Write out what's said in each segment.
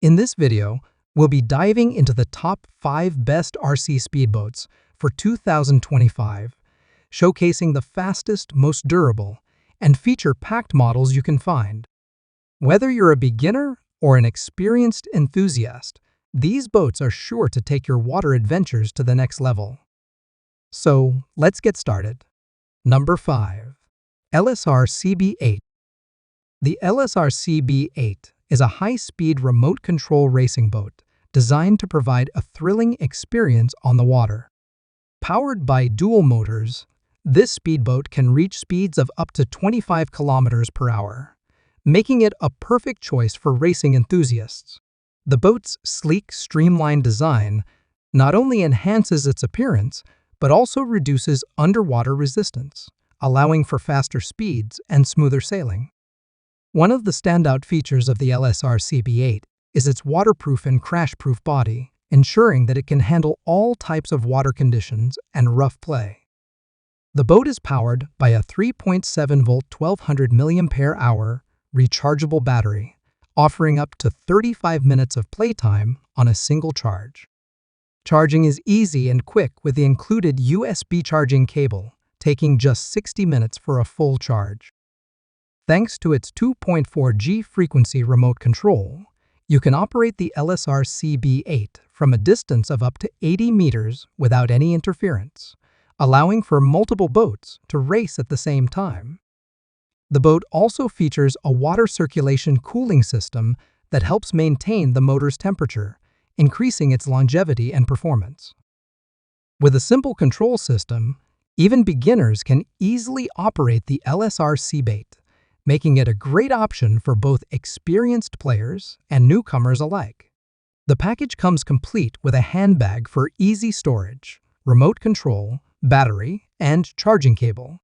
In this video, we'll be diving into the top 5 best RC speedboats for 2025, showcasing the fastest, most durable, and feature-packed models you can find. Whether you're a beginner or an experienced enthusiast, these boats are sure to take your water adventures to the next level. So, let's get started. Number 5. LSRC B8. The LSRC B8 is a high-speed remote control racing boat designed to provide a thrilling experience on the water. Powered by dual motors, this speedboat can reach speeds of up to 25 kilometers per hour, making it a perfect choice for racing enthusiasts. The boat's sleek, streamlined design not only enhances its appearance, but also reduces underwater resistance, allowing for faster speeds and smoother sailing. One of the standout features of the LSRC B8 is its waterproof and crash-proof body, ensuring that it can handle all types of water conditions and rough play. The boat is powered by a 3.7-volt 1200 mAh rechargeable battery, offering up to 35 minutes of playtime on a single charge. Charging is easy and quick with the included USB charging cable, taking just 60 minutes for a full charge. Thanks to its 2.4G frequency remote control, you can operate the LSRC B8 from a distance of up to 80 meters without any interference, allowing for multiple boats to race at the same time. The boat also features a water circulation cooling system that helps maintain the motor's temperature, increasing its longevity and performance. With a simple control system, even beginners can easily operate the LSRC B8, making it a great option for both experienced players and newcomers alike. The package comes complete with a handbag for easy storage, remote control, battery, and charging cable.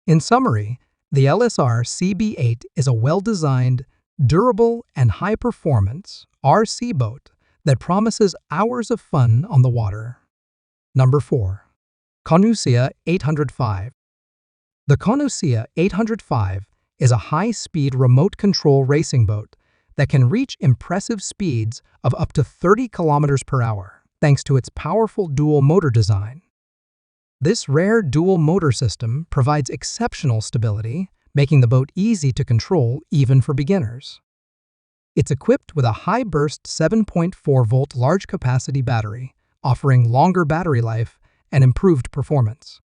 In summary, the LSRC B8 is a well-designed, durable, and high-performance RC boat that promises hours of fun on the water. Number 4. Conusea 805. The Conusea 805 is a high-speed remote control racing boat that can reach impressive speeds of up to 30 kilometers per hour thanks to its powerful dual motor design. This rare dual motor system provides exceptional stability, making the boat easy to control even for beginners. It's equipped with a high-burst 7.4-volt large-capacity battery, offering longer battery life and improved performance.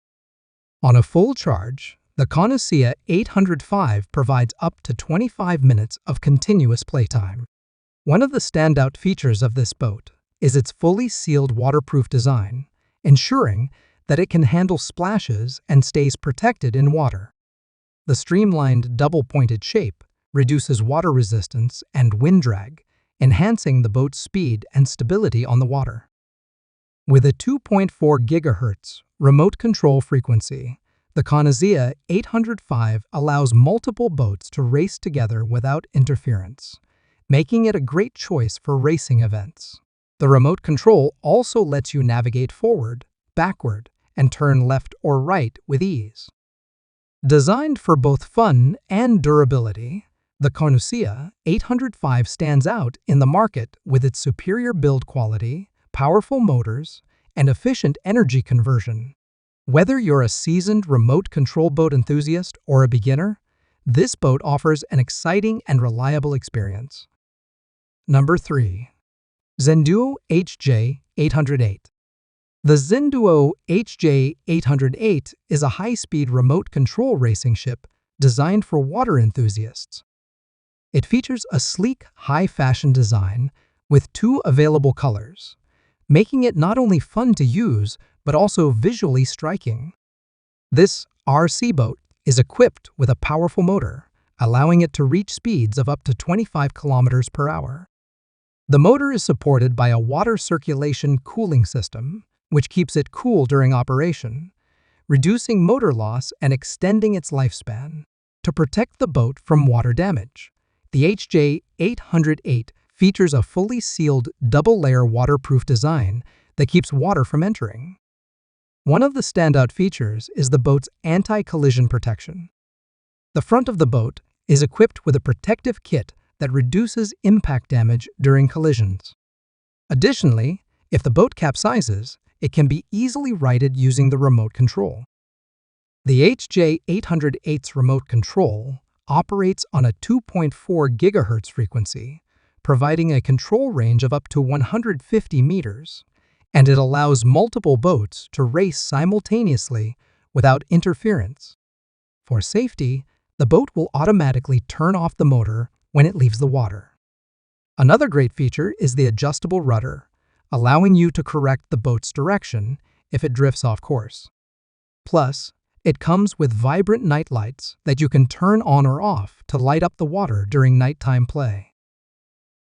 On a full charge, the Conusea 805 provides up to 25 minutes of continuous playtime. One of the standout features of this boat is its fully sealed waterproof design, ensuring that it can handle splashes and stays protected in water. The streamlined double-pointed shape reduces water resistance and wind drag, enhancing the boat's speed and stability on the water. With a 2.4 GHz remote control frequency, the Conusea 805 allows multiple boats to race together without interference, making it a great choice for racing events. The remote control also lets you navigate forward, backward, and turn left or right with ease. Designed for both fun and durability, the Conusea 805 stands out in the market with its superior build quality, powerful motors, and efficient energy conversion. Whether you're a seasoned remote control boat enthusiast or a beginner, this boat offers an exciting and reliable experience. Number 3. Zhenduo HJ808. The Zhenduo HJ808 is a high-speed remote control racing ship designed for water enthusiasts. It features a sleek, high-fashion design with 2 available colors, making it not only fun to use, but also visually striking. This RC boat is equipped with a powerful motor, allowing it to reach speeds of up to 25 kilometers per hour. The motor is supported by a water circulation cooling system, which keeps it cool during operation, reducing motor loss and extending its lifespan. To protect the boat from water damage, the HJ808 features a fully sealed double-layer waterproof design that keeps water from entering. One of the standout features is the boat's anti-collision protection. The front of the boat is equipped with a protective kit that reduces impact damage during collisions. Additionally, if the boat capsizes, it can be easily righted using the remote control. The HJ808's remote control operates on a 2.4 GHz frequency, providing a control range of up to 150 meters, and it allows multiple boats to race simultaneously without interference. For safety, the boat will automatically turn off the motor when it leaves the water. Another great feature is the adjustable rudder, allowing you to correct the boat's direction if it drifts off course. Plus, it comes with vibrant night lights that you can turn on or off to light up the water during nighttime play.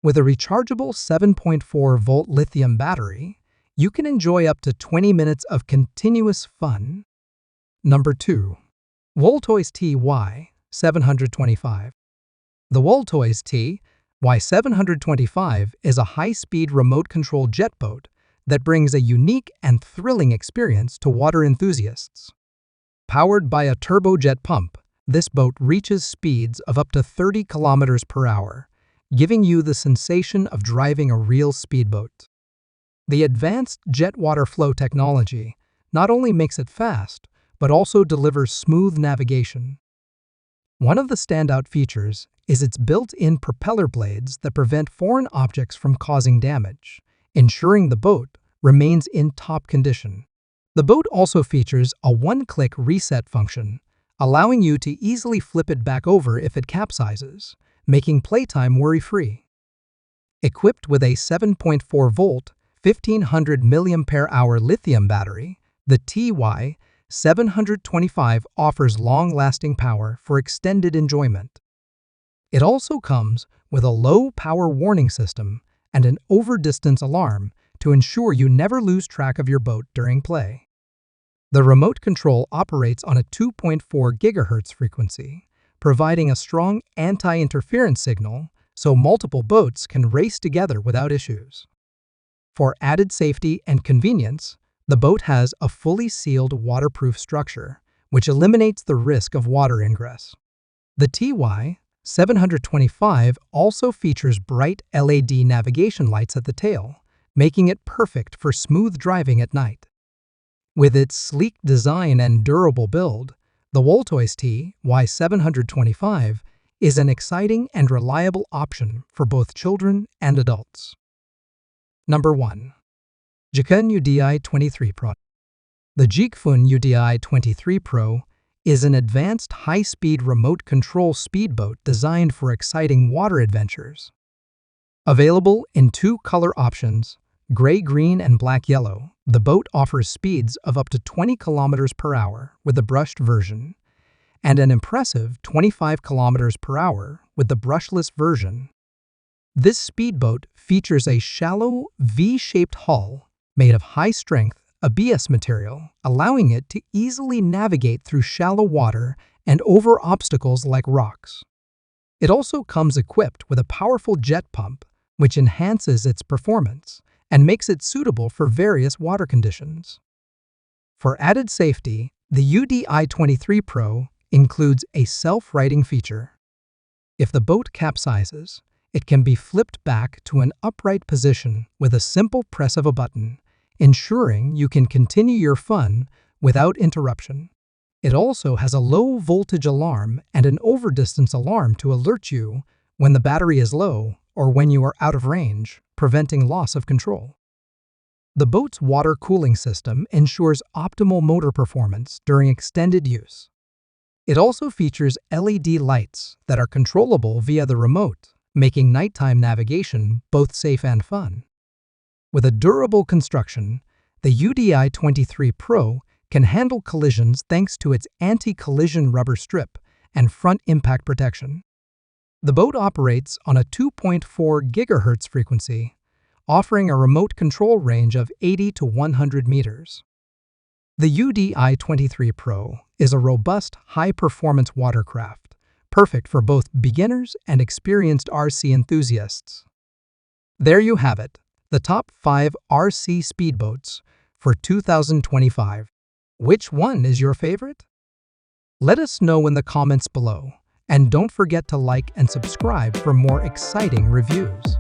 With a rechargeable 7.4-volt lithium battery, you can enjoy up to 20 minutes of continuous fun. Number 2. WLtoys TY725. The WLtoys TY725 is a high-speed remote-control jet boat that brings a unique and thrilling experience to water enthusiasts. Powered by a turbojet pump, this boat reaches speeds of up to 30 kilometers per hour, giving you the sensation of driving a real speedboat. The advanced jet water flow technology not only makes it fast, but also delivers smooth navigation. One of the standout features is its built-in propeller blades that prevent foreign objects from causing damage, ensuring the boat remains in top condition. The boat also features a one-click reset function, allowing you to easily flip it back over if it capsizes, making playtime worry-free. Equipped with a 7.4-volt, 1500 mAh lithium battery, the TY725 offers long-lasting power for extended enjoyment. It also comes with a low-power warning system and an over-distance alarm to ensure you never lose track of your boat during play. The remote control operates on a 2.4 GHz frequency, providing a strong anti-interference signal so multiple boats can race together without issues. For added safety and convenience, the boat has a fully sealed waterproof structure, which eliminates the risk of water ingress. The TY725 also features bright LED navigation lights at the tail, making it perfect for smooth driving at night. With its sleek design and durable build, the WLtoys TY725 is an exciting and reliable option for both children and adults. Number 1. Jikefun UDI023 Pro. The Jikefun UDI023 Pro is an advanced high-speed remote control speedboat designed for exciting water adventures. Available in 2 color options, gray, green, and black, yellow, the boat offers speeds of up to 20 kilometers per hour with the brushed version and an impressive 25 kilometers per hour with the brushless version. This speedboat features a shallow V-shaped hull made of high-strength ABS material, allowing it to easily navigate through shallow water and over obstacles like rocks. It also comes equipped with a powerful jet pump, which enhances its performance and makes it suitable for various water conditions. For added safety, the UDI023 Pro includes a self-righting feature. If the boat capsizes, it can be flipped back to an upright position with a simple press of a button, ensuring you can continue your fun without interruption. It also has a low-voltage alarm and an over-distance alarm to alert you when the battery is low or when you are out of range, preventing loss of control. The boat's water cooling system ensures optimal motor performance during extended use. It also features LED lights that are controllable via the remote, making nighttime navigation both safe and fun. With a durable construction, the UDI023 Pro can handle collisions thanks to its anti-collision rubber strip and front impact protection. The boat operates on a 2.4 GHz frequency, offering a remote control range of 80 to 100 meters. The UDI023 Pro is a robust, high-performance watercraft, perfect for both beginners and experienced RC enthusiasts. There you have it, the top 5 RC speedboats for 2025. Which one is your favorite? Let us know in the comments below, And don't forget to like and subscribe for more exciting reviews.